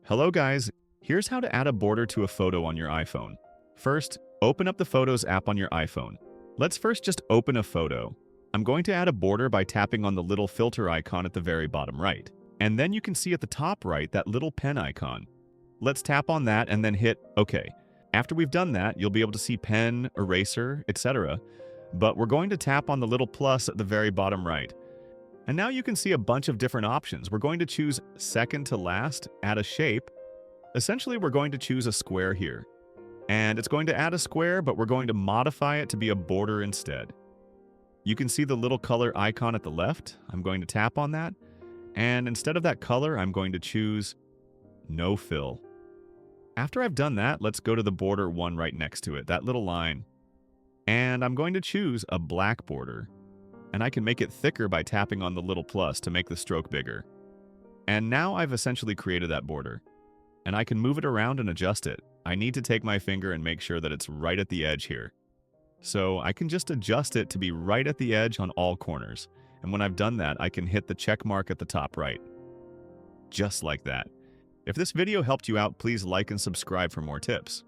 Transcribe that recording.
Hello guys, here's how to add a border to a photo on your iPhone. First, open up the Photos app on your iPhone. Let's first just open a photo. I'm going to add a border by tapping on the little filter icon at the very bottom right. And then you can see at the top right that little pen icon. Let's tap on that and then hit OK. After we've done that, you'll be able to see pen, eraser, etc. But we're going to tap on the little plus at the very bottom right. And now you can see a bunch of different options. We're going to choose second to last, add a shape. Essentially, we're going to choose a square here. And it's going to add a square, but we're going to modify it to be a border instead. You can see the little color icon at the left. I'm going to tap on that. And instead of that color, I'm going to choose no fill. After I've done that, let's go to the border one right next to it, that little line. And I'm going to choose a black border. And I can make it thicker by tapping on the little plus to make the stroke bigger. And now I've essentially created that border. And I can move it around and adjust it. I need to take my finger and make sure that it's right at the edge here. So I can just adjust it to be right at the edge on all corners. And when I've done that, I can hit the check mark at the top right. Just like that. If this video helped you out, please like and subscribe for more tips.